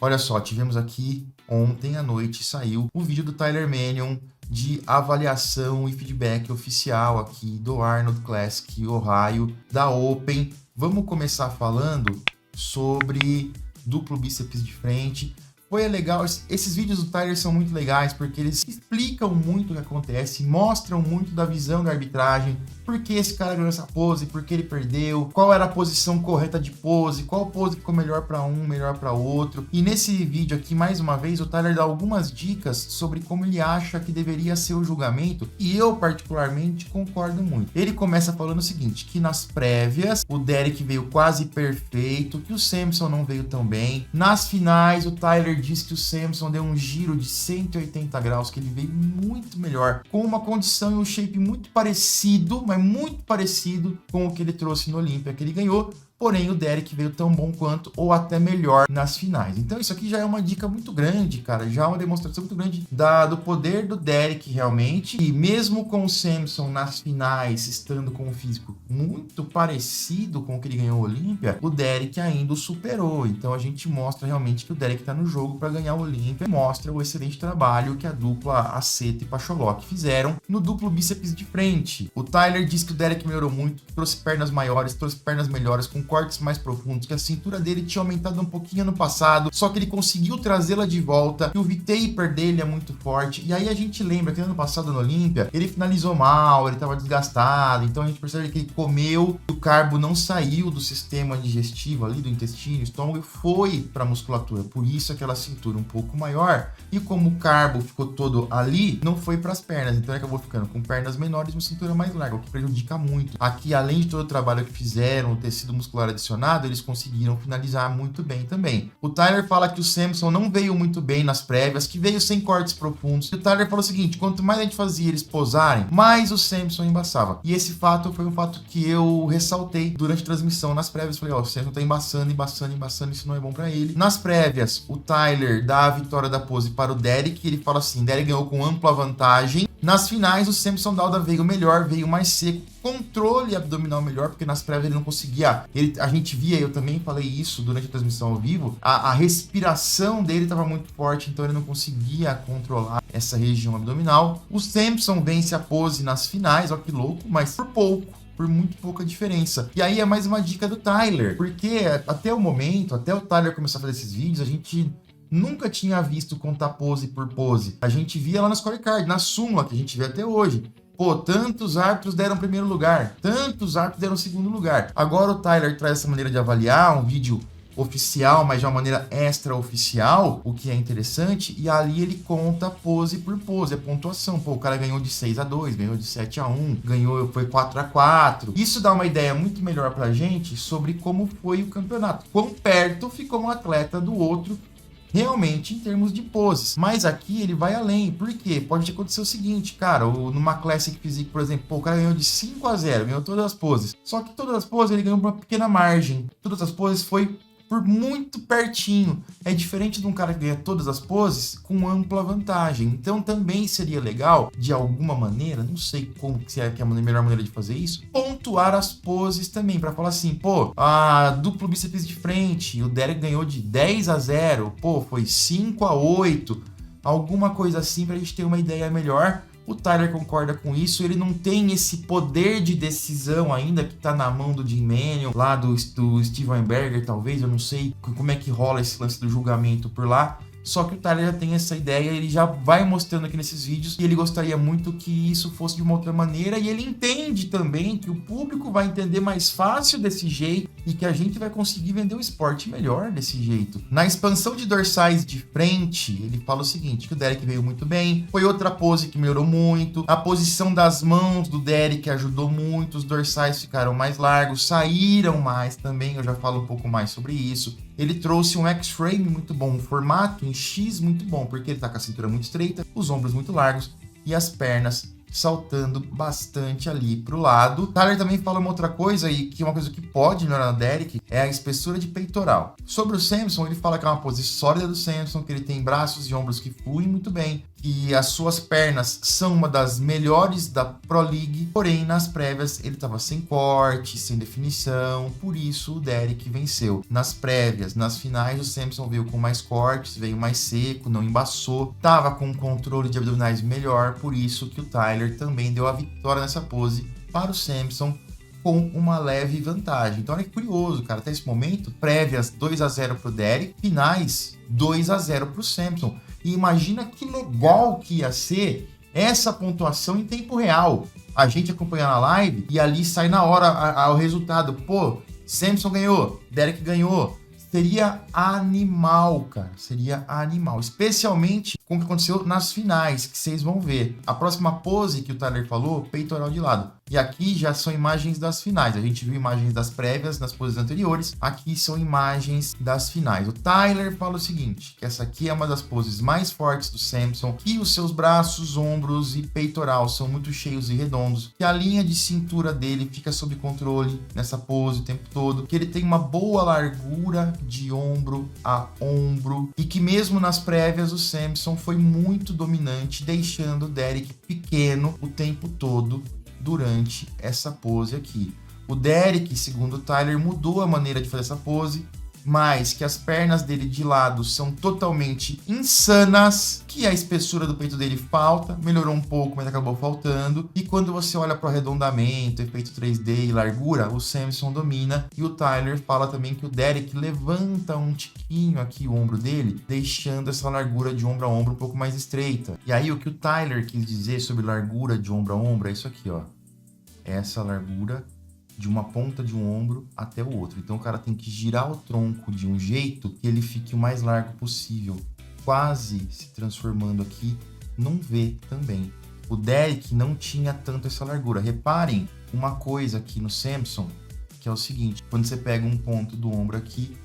Olha só, tivemos aqui ontem à noite, saiu o vídeo do Tyler Manion de avaliação e feedback oficial aqui do Arnold Classic Ohio da Open. Vamos começar falando sobre duplo bíceps de frente. Foi legal, esses vídeos do Tyler são muito legais porque eles explicam muito o que acontece, mostram muito da visão da arbitragem, por que esse cara ganhou essa pose, por que ele perdeu, qual era a posição correta de pose, qual pose ficou melhor para um, melhor para outro. E nesse vídeo aqui, mais uma vez, o Tyler dá algumas dicas sobre como ele acha que deveria ser o julgamento, e eu particularmente concordo muito. Ele começa falando o seguinte, que nas prévias o Derek veio quase perfeito, que o Sampson não veio tão bem. Nas finais o Tyler diz que o Sampson deu um giro de 180 graus, que ele veio muito melhor, com uma condição e um shape muito parecido, mas muito parecido com o que ele trouxe no Olympia, que ele ganhou. Porém, o Derek veio tão bom quanto, ou até melhor, nas finais. Então, isso aqui já é uma dica muito grande, cara. Já é uma demonstração muito grande do poder do Derek, realmente. E mesmo com o Sampson nas finais, estando com um físico muito parecido com o que ele ganhou no Olympia, o Derek ainda o superou. Então, a gente mostra realmente que o Derek tá no jogo para ganhar o Olympia. Mostra o excelente trabalho que a dupla Aceta e Pacholok fizeram no duplo bíceps de frente. O Tyler diz que o Derek melhorou muito, trouxe pernas maiores, trouxe pernas melhores, com cortes mais profundos, que a cintura dele tinha aumentado um pouquinho no passado, só que ele conseguiu trazê-la de volta, que o V-taper dele é muito forte. E aí a gente lembra que ano passado no Olympia, ele finalizou mal, ele estava desgastado, então a gente percebe que ele comeu, o carbo não saiu do sistema digestivo ali, do intestino, estômago, e foi para a musculatura, por isso aquela cintura um pouco maior, e como o carbo ficou todo ali, não foi para as pernas, então ele acabou ficando com pernas menores e uma cintura mais larga, o que prejudica muito. Aqui, além de todo o trabalho que fizeram, o tecido muscular adicionado, eles conseguiram finalizar muito bem também. O Tyler fala que o Sampson não veio muito bem nas prévias, que veio sem cortes profundos. E o Tyler falou o seguinte, quanto mais a gente fazia eles posarem, mais o Sampson embaçava. E esse fato foi um fato que eu ressaltei durante a transmissão nas prévias. Falei, ó, o Sampson tá embaçando, isso não é bom pra ele. Nas prévias, o Tyler dá a vitória da pose para o Derek, ele fala assim, Derek ganhou com ampla vantagem. Nas finais, o Sampson Dauda veio melhor, veio mais seco, controle abdominal melhor, porque nas prévias ele não conseguia, a gente via, eu também falei isso durante a transmissão ao vivo, a respiração dele estava muito forte, então ele não conseguia controlar essa região abdominal. O Sampson vence a pose nas finais, ó que louco, mas por pouco, por muito pouca diferença. E aí é mais uma dica do Tyler, porque até o momento, até o Tyler começar a fazer esses vídeos, a gente nunca tinha visto contar pose por pose. A gente via lá na scorecard, na súmula, que a gente vê até hoje. Pô, tantos árbitros deram primeiro lugar, tantos árbitros deram segundo lugar. Agora o Tyler traz essa maneira de avaliar, um vídeo oficial, mas de uma maneira extra-oficial, o que é interessante, e ali ele conta pose por pose, a pontuação. Pô, o cara ganhou de 6-2, ganhou de 7-1, ganhou, foi 4-4. Isso dá uma ideia muito melhor pra gente sobre como foi o campeonato. Quão perto ficou um atleta do outro realmente em termos de poses. Mas aqui ele vai além. Por quê? Pode acontecer o seguinte, cara, numa Classic Physique, por exemplo, o cara ganhou de 5-0, ganhou todas as poses. Só que todas as poses ele ganhou por uma pequena margem. Todas as poses foi por muito pertinho. É diferente de um cara que ganha todas as poses com ampla vantagem. Então também seria legal, de alguma maneira, não sei como que é a melhor maneira de fazer isso, pontuar as poses também, para falar assim, pô, a duplo bíceps de frente, o Derek ganhou de 10-0, pô, foi 5-8, alguma coisa assim pra gente ter uma ideia melhor. O Tyler concorda com isso, ele não tem esse poder de decisão ainda que tá na mão do Jim Manion, lá do Steve Weinberger, talvez, eu não sei como é que rola esse lance do julgamento por lá. Só que o Tyler já tem essa ideia, ele já vai mostrando aqui nesses vídeos e ele gostaria muito que isso fosse de uma outra maneira, e ele entende também que o público vai entender mais fácil desse jeito e que a gente vai conseguir vender o esporte melhor desse jeito. Na expansão de dorsais de frente, ele fala o seguinte, que o Derek veio muito bem, foi outra pose que melhorou muito, a posição das mãos do Derek ajudou muito, os dorsais ficaram mais largos, saíram mais também, eu já falo um pouco mais sobre isso. Ele trouxe um X-frame muito bom, um formato em X muito bom, porque ele tá com a cintura muito estreita, os ombros muito largos e as pernas saltando bastante ali pro lado. Tyler também fala uma outra coisa, e que é uma coisa que pode melhorar no Derek, é a espessura de peitoral. Sobre o Samson, ele fala que é uma pose sólida do Samson, que ele tem braços e ombros que fluem muito bem, que as suas pernas são uma das melhores da Pro League, porém nas prévias ele estava sem corte, sem definição, por isso o Derek venceu. Nas prévias, nas finais, o Samson veio com mais cortes, veio mais seco, não embaçou, estava com um controle de abdominais melhor, por isso que o Tyler também deu a vitória nessa pose para o Samson, com uma leve vantagem. Então olha que curioso, cara, até esse momento, prévias 2-0 pro Derek, finais 2-0 pro Samson. E imagina que legal que ia ser essa pontuação em tempo real. A gente acompanhar na live e ali sai na hora o resultado. Pô, Samson ganhou, Derek ganhou. Seria animal, cara. Seria animal. Especialmente com o que aconteceu nas finais, que vocês vão ver. A próxima pose que o Tyler falou, peitoral de lado. E aqui já são imagens das finais. A gente viu imagens das prévias nas poses anteriores. Aqui são imagens das finais. O Tyler fala o seguinte, que essa aqui é uma das poses mais fortes do Samson, que os seus braços, ombros e peitoral são muito cheios e redondos, que a linha de cintura dele fica sob controle nessa pose o tempo todo, que ele tem uma boa largura de ombro a ombro, e que mesmo nas prévias o Samson foi muito dominante, deixando o Derek pequeno o tempo todo durante essa pose aqui. O Derek, segundo o Tyler, mudou a maneira de fazer essa pose, mas que as pernas dele de lado são totalmente insanas, que a espessura do peito dele falta, melhorou um pouco, mas acabou faltando. E quando você olha para o arredondamento, efeito 3D e largura, o Samson domina. E o Tyler fala também que o Derek levanta um tiquinho aqui o ombro dele, deixando essa largura de ombro a ombro um pouco mais estreita. E aí o que o Tyler quis dizer sobre largura de ombro a ombro é isso aqui, ó. Essa largura de uma ponta de um ombro até o outro. Então o cara tem que girar o tronco de um jeito que ele fique o mais largo possível, quase se transformando aqui num V também. O Derek não tinha tanto essa largura. Reparem uma coisa aqui no Samson, que é o seguinte, quando você pega um ponto do ombro aqui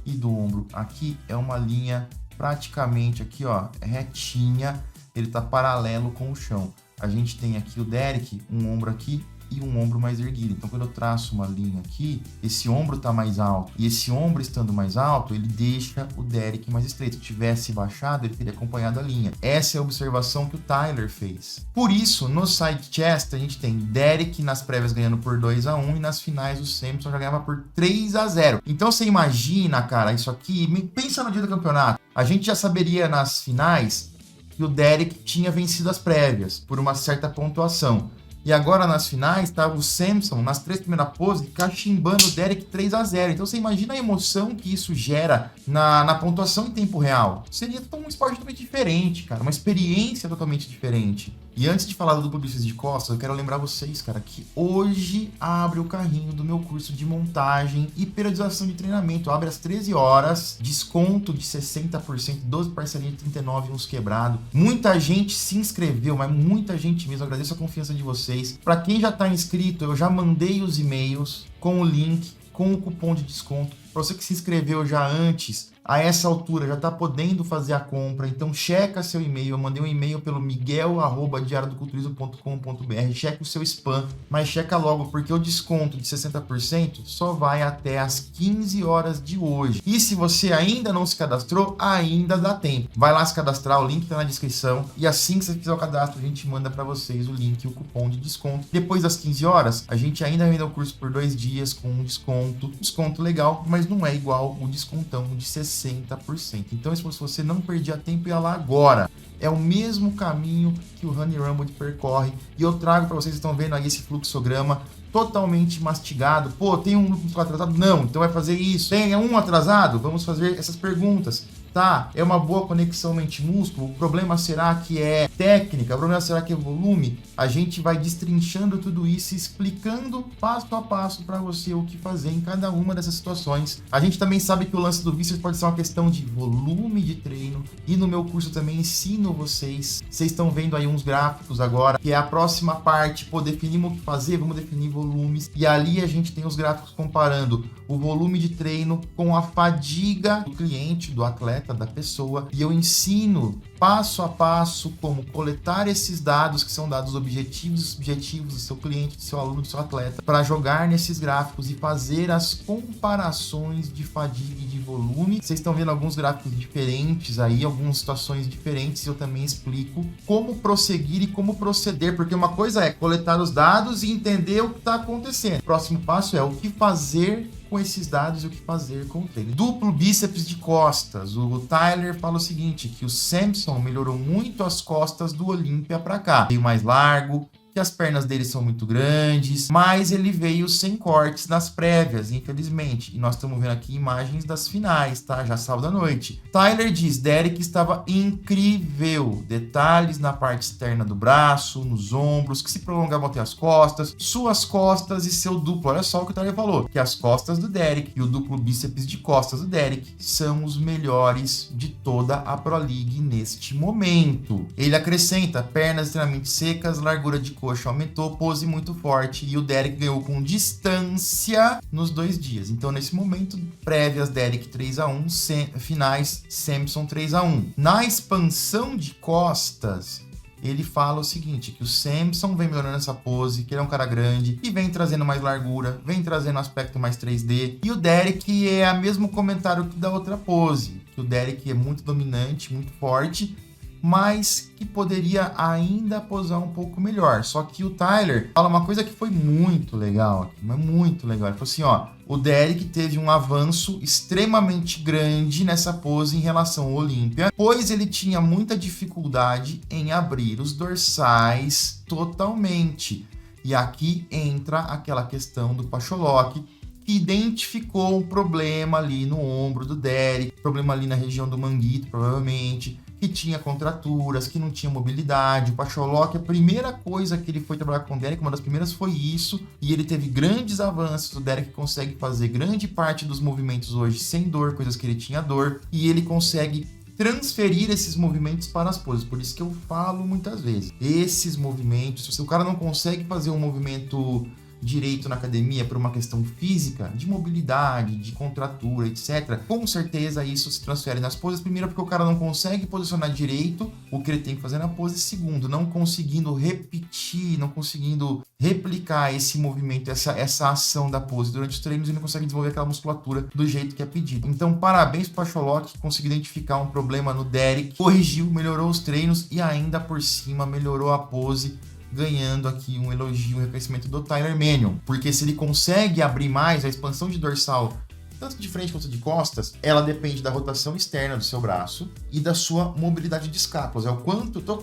e do ombro aqui, é uma linha praticamente aqui, ó, retinha, ele tá paralelo com o chão. A gente tem aqui o Derek, um ombro aqui e um ombro mais erguido. Então, quando eu traço uma linha aqui, esse ombro tá mais alto. E esse ombro estando mais alto, ele deixa o Derek mais estreito. Se tivesse baixado, ele teria acompanhado a linha. Essa é a observação que o Tyler fez. Por isso, no side chest, a gente tem Derek nas prévias ganhando por 2-1 e nas finais o Samson já ganhava por 3-0. Então, você imagina, cara, isso aqui, pensa no dia do campeonato. A gente já saberia nas finais que o Derek tinha vencido as prévias por uma certa pontuação. E agora nas finais estava o Samson nas 3 primeiras poses cachimbando o Derek 3-0. Então você imagina a emoção que isso gera na pontuação em tempo real. Seria um esporte totalmente diferente, cara. Uma experiência totalmente diferente. E antes de falar do duplo bíceps de costas, eu quero lembrar vocês, cara, que hoje abre o carrinho do meu curso de montagem e periodização de treinamento. Abre às 13 horas, desconto de 60%, 12 parcelinhas de 39 uns quebrado. Muita gente se inscreveu, mas muita gente mesmo. Eu agradeço a confiança de vocês. Para quem já está inscrito, eu já mandei os e-mails com o link, com o cupom de desconto. Para você que se inscreveu já antes, a essa altura já está podendo fazer a compra, então checa seu e-mail. Eu mandei um e-mail pelo miguel@diariodoculturismo.com.br, checa o seu spam, mas checa logo, porque o desconto de 60% só vai até as 15 horas de hoje. E se você ainda não se cadastrou, ainda dá tempo. Vai lá se cadastrar, o link está na descrição, e assim que você fizer o cadastro, a gente manda para vocês o link e o cupom de desconto. Depois das 15 horas, a gente ainda vende o curso por 2 dias com um desconto legal, mas não é igual o descontão de 60%. Então, se você não perder tempo, ia lá agora. É o mesmo caminho que o Honey Rumble percorre. E eu trago para vocês que estão vendo aí esse fluxograma totalmente mastigado. Pô, tem um músculo atrasado? Não, então vai fazer isso. Tem um atrasado? Vamos fazer essas perguntas. Tá, é uma boa conexão mente-músculo. O problema será que é técnica? O problema será que é volume? A gente vai destrinchando tudo isso, explicando passo a passo para você o que fazer em cada uma dessas situações. A gente também sabe que o lance do vício pode ser uma questão de volume de treino, e no meu curso também ensino vocês. Vocês estão vendo aí uns gráficos agora, que é a próxima parte. Pô, definimos o que fazer, vamos definir volumes, e ali a gente tem os gráficos comparando o volume de treino com a fadiga do cliente, do atleta, atleta, da pessoa, e eu ensino passo a passo como coletar esses dados, que são dados objetivos e subjetivos do seu cliente, do seu aluno, do seu atleta, para jogar nesses gráficos e fazer as comparações de fadiga e de volume. Vocês estão vendo alguns gráficos diferentes aí, algumas situações diferentes, e eu também explico como prosseguir e como proceder, porque uma coisa é coletar os dados e entender o que está acontecendo. O próximo passo é o que fazer com esses dados e o que fazer com o treino. Duplo bíceps de costas. O Tyler fala o seguinte, que o Samson melhorou muito as costas do Olímpia para cá. Veio mais largo, que as pernas dele são muito grandes, mas ele veio sem cortes nas prévias, infelizmente. E nós estamos vendo aqui imagens das finais, tá? Já sábado à noite. Tyler diz, Derek estava incrível. Detalhes na parte externa do braço, nos ombros, que se prolongavam até as costas, suas costas e seu duplo. Olha só o que o Tyler falou, que as costas do Derek e o duplo bíceps de costas do Derek são os melhores de toda a Pro League neste momento. Ele acrescenta, pernas extremamente secas, largura de coxa aumentou, pose muito forte, e o Derek ganhou com distância nos 2 dias. Então, nesse momento, prévias Derek 3-1, finais Samson 3-1. Na expansão de costas, ele fala o seguinte, que o Samson vem melhorando essa pose, que ele é um cara grande, e vem trazendo mais largura, vem trazendo aspecto mais 3D. E o Derek é o mesmo comentário que da outra pose, que o Derek é muito dominante, muito forte, mas que poderia ainda posar um pouco melhor. Só que o Tyler fala uma coisa que foi muito legal aqui, mas muito legal. Ele falou assim, ó, o Derek teve um avanço extremamente grande nessa pose em relação ao Olímpia, pois ele tinha muita dificuldade em abrir os dorsais totalmente. E aqui entra aquela questão do Pacholok, que identificou um problema ali no ombro do Derek, problema ali na região do manguito, provavelmente, que tinha contraturas, que não tinha mobilidade. O Pacholok, a primeira coisa que ele foi trabalhar com o Derek, uma das primeiras foi isso, e ele teve grandes avanços. O Derek consegue fazer grande parte dos movimentos hoje sem dor, coisas que ele tinha dor, e ele consegue transferir esses movimentos para as poses. Por isso que eu falo muitas vezes, esses movimentos, se o cara não consegue fazer um movimento direito na academia por uma questão física, de mobilidade, de contratura, etc., com certeza isso se transfere nas poses. Primeiro, porque o cara não consegue posicionar direito o que ele tem que fazer na pose. Segundo, não conseguindo repetir, não conseguindo replicar esse movimento, essa ação da pose durante os treinos, e não consegue desenvolver aquela musculatura do jeito que é pedido. Então, parabéns para o Pacholok, que conseguiu identificar um problema no Derek, corrigiu, melhorou os treinos e ainda por cima melhorou a pose, ganhando aqui um elogio, um reconhecimento do Tyler Manion, porque se ele consegue abrir mais a expansão de dorsal, tanto de frente quanto de costas, ela depende da rotação externa do seu braço e da sua mobilidade de escápulas. É o quanto, tô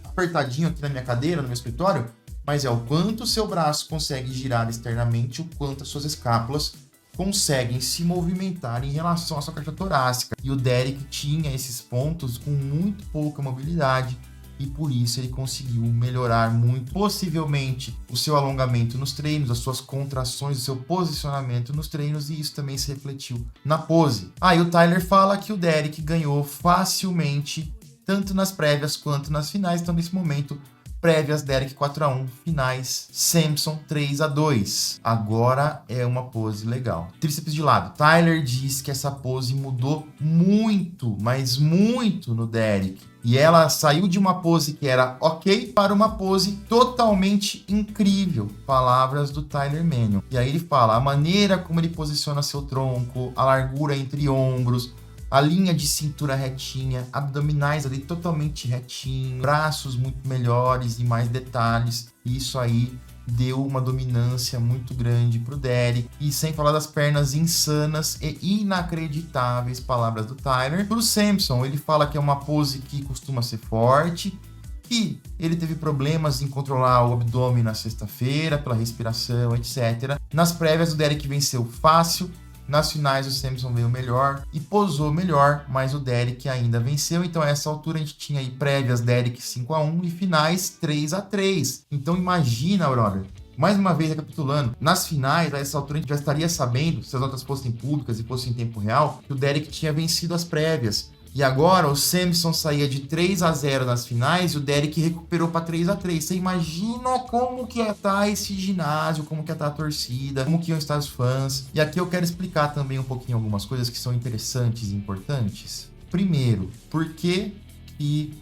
apertadinho aqui na minha cadeira, no meu escritório, mas é o quanto o seu braço consegue girar externamente, o quanto as suas escápulas conseguem se movimentar em relação à sua caixa torácica. E o Derek tinha esses pontos com muito pouca mobilidade, e por isso ele conseguiu melhorar muito, possivelmente, o seu alongamento nos treinos, as suas contrações, o seu posicionamento nos treinos, e isso também se refletiu na pose. E o Tyler fala que o Derek ganhou facilmente, tanto nas prévias quanto nas finais. Então, nesse momento, prévias Derek 4-1, finais Samson 3-2. Agora é uma pose legal. Tríceps de lado. Tyler diz que essa pose mudou muito, mas muito no Derek. E ela saiu de uma pose que era ok para uma pose totalmente incrível. Palavras do Tyler Manion. E aí ele fala a maneira como ele posiciona seu tronco, a largura entre ombros, a linha de cintura retinha, abdominais ali totalmente retinho, braços muito melhores e mais detalhes. Isso aí deu uma dominância muito grande pro Derek, e sem falar das pernas insanas e inacreditáveis, palavras do Tyler. Pro Samson, ele fala que é uma pose que costuma ser forte, que ele teve problemas em controlar o abdômen na sexta-feira, pela respiração, etc. Nas prévias, o Derek venceu fácil. Nas finais, o Samson veio melhor e posou melhor, mas o Derek ainda venceu. Então, a essa altura, a gente tinha aí prévias Derek 5-1 e finais 3-3. Então, imagina, brother, mais uma vez recapitulando, nas finais, a essa altura, a gente já estaria sabendo, se as notas fossem públicas e fossem em tempo real, que o Derek tinha vencido as prévias. E agora o Samson saía de 3-0 nas finais e o Derek recuperou para 3-3. Você imagina como que ia estar esse ginásio, como que ia estar a torcida, como que iam estar os fãs. E aqui eu quero explicar também um pouquinho algumas coisas que são interessantes e importantes. Primeiro, por que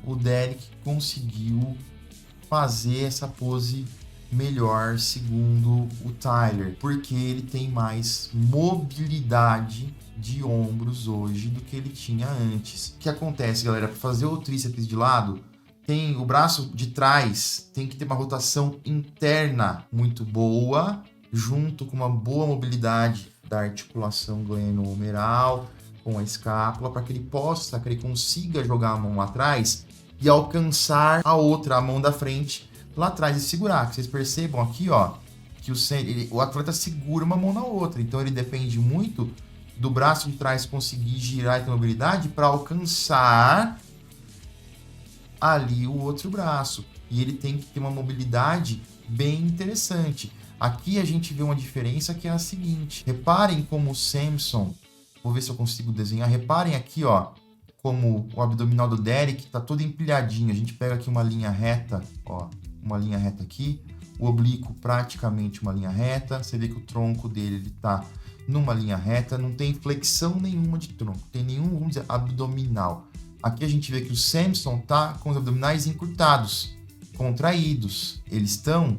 o Derek conseguiu fazer essa pose melhor segundo o Tyler? Porque ele tem mais mobilidade de ombros hoje do que ele tinha antes. O que acontece, galera? Para fazer o tríceps de lado, tem o braço de trás, tem que ter uma rotação interna muito boa, junto com uma boa mobilidade da articulação glenohumeral com a escápula, para que ele consiga jogar a mão lá atrás e alcançar a mão da frente lá atrás e segurar. Que vocês percebam aqui, ó, que o atleta segura uma mão na outra, então ele depende muito do braço de trás conseguir girar e ter mobilidade para alcançar ali o outro braço. E ele tem que ter uma mobilidade bem interessante. Aqui a gente vê uma diferença que é a seguinte. Reparem como o Samson, vou ver se eu consigo desenhar. Reparem aqui, ó, como o abdominal do Derek tá todo empilhadinho. A gente pega aqui uma linha reta, ó, uma linha reta aqui. O oblíquo praticamente uma linha reta. Você vê que o tronco dele ele tá numa linha reta. Não tem flexão nenhuma de tronco. Tem nenhum, vamos dizer, abdominal. Aqui a gente vê que o Samson tá com os abdominais encurtados, contraídos. Eles estão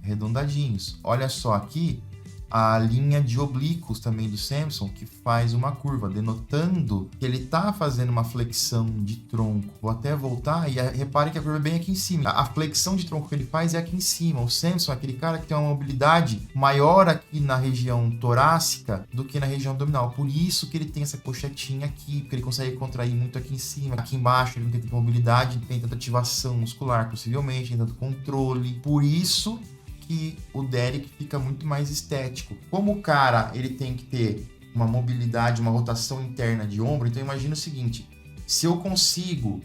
arredondadinhos. Olha só aqui a linha de oblíquos também do Samson, que faz uma curva, denotando que ele tá fazendo uma flexão de tronco. Vou até voltar e repare que a curva é bem aqui em cima. A flexão de tronco que ele faz é aqui em cima. O Samson é aquele cara que tem uma mobilidade maior aqui na região torácica do que na região abdominal. Por isso que ele tem essa pochetinha aqui, porque ele consegue contrair muito aqui em cima. Aqui embaixo ele não tem tanta mobilidade, tem tanta ativação muscular, possivelmente, tem tanto controle. Por isso que o Derek fica muito mais estético. Como o cara ele tem que ter uma mobilidade, uma rotação interna de ombro, então imagina o seguinte, se eu consigo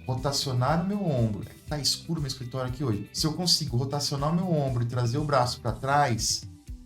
rotacionar o meu ombro, tá escuro meu escritório aqui hoje, se eu consigo rotacionar o meu ombro e trazer o braço para trás,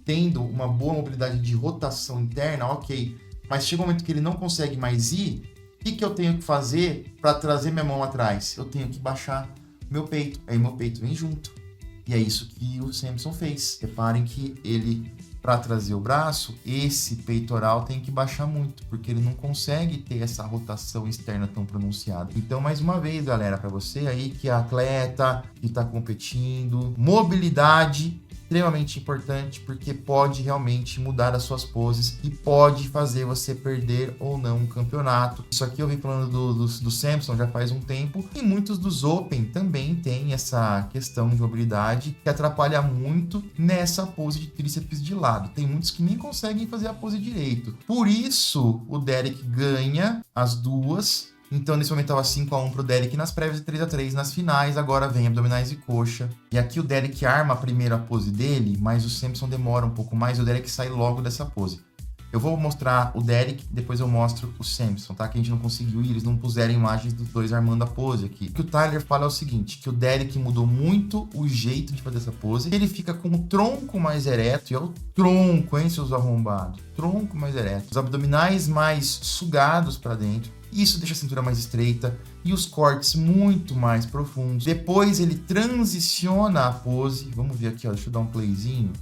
tendo uma boa mobilidade de rotação interna, ok, mas chega um momento que ele não consegue mais ir, o que eu tenho que fazer para trazer minha mão lá atrás? Eu tenho que baixar meu peito, aí meu peito vem junto. E é isso que o Samson fez. Reparem que ele, para trazer o braço, esse peitoral tem que baixar muito, porque ele não consegue ter essa rotação externa tão pronunciada. Então, mais uma vez, galera, para você aí que é atleta, que está competindo, mobilidade extremamente importante, porque pode realmente mudar as suas poses e pode fazer você perder ou não um campeonato. Isso aqui eu venho falando do Samson já faz um tempo, e muitos dos Open também tem essa questão de mobilidade que atrapalha muito nessa pose de tríceps de lado. Tem muitos que nem conseguem fazer a pose direito. Por isso, o Derek ganha as duas. Então, nesse momento, estava 5-1 pro Derek nas prévias e 3-3 nas finais. Agora vem abdominais e coxa. E aqui o Derek arma a primeira pose dele, mas o Samson demora um pouco mais e o Derek sai logo dessa pose. Eu vou mostrar o Derek, depois eu mostro o Samson, tá? Que a gente não conseguiu ir, eles não puseram imagens dos dois armando a pose aqui. O que o Tyler fala é o seguinte, que o Derek mudou muito o jeito de fazer essa pose. Ele fica com o tronco mais ereto, e é o tronco, hein, seus arrombados? Tronco mais ereto. Os abdominais mais sugados para dentro. Isso deixa a cintura mais estreita e os cortes muito mais profundos. Depois ele transiciona a pose. Vamos ver aqui, ó, deixa eu dar um playzinho.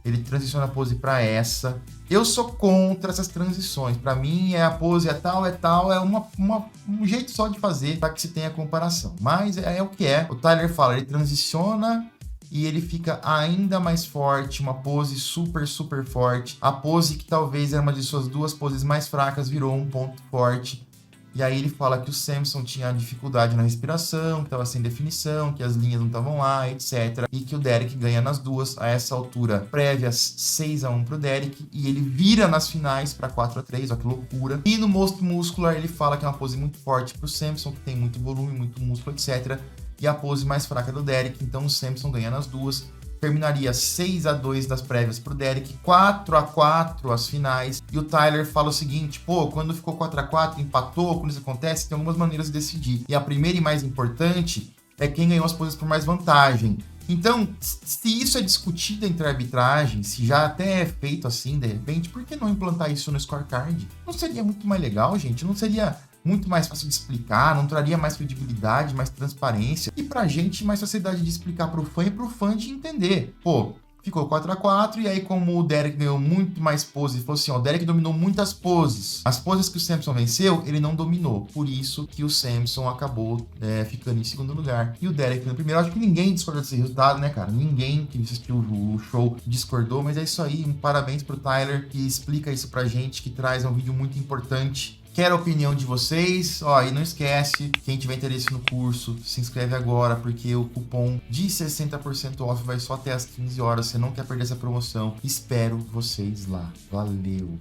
Ele transiciona a pose para essa. Eu sou contra essas transições. Para mim, a pose é tal, é um jeito só de fazer para que se tenha comparação. Mas é o que é. O Tyler fala, ele transiciona e ele fica ainda mais forte, uma pose super, super forte. A pose que talvez era uma de suas duas poses mais fracas virou um ponto forte. E aí ele fala que o Samson tinha dificuldade na respiração, que estava sem definição, que as linhas não estavam lá, etc. E que o Derek ganha nas duas, a essa altura, prévias 6-1 pro Derek. E ele vira nas finais para 4-3, ó que loucura. E no Most Muscular ele fala que é uma pose muito forte pro Samson, que tem muito volume, muito músculo, etc. E a pose mais fraca do Derek, então o Samson ganha nas duas. Terminaria 6-2 das prévias pro Derek, 4-4 as finais. E o Tyler fala o seguinte, pô, quando ficou 4-4, empatou, quando isso acontece, tem algumas maneiras de decidir. E a primeira e mais importante é quem ganhou as poses por mais vantagem. Então, se isso é discutido entre a arbitragem, se já até é feito assim, de repente, por que não implantar isso no scorecard? Não seria muito mais legal, gente? Não seria muito mais fácil de explicar, não traria mais credibilidade, mais transparência, e pra gente mais facilidade de explicar pro fã e pro fã de entender. Pô, ficou 4-4, e aí como o Derek ganhou muito mais poses, falou assim, ó, o Derek dominou muitas poses. As poses que o Samson venceu, ele não dominou. Por isso que o Samson acabou ficando em segundo lugar. E o Derek no primeiro. Acho que ninguém discordou desse resultado, né, cara? Ninguém que assistiu o show discordou, mas é isso aí. Um parabéns pro Tyler, que explica isso pra gente, que traz um vídeo muito importante. Quero a opinião de vocês, ó, e não esquece, quem tiver interesse no curso, se inscreve agora, porque o cupom de 60% off vai só até as 15 horas, você não quer perder essa promoção. Espero vocês lá. Valeu!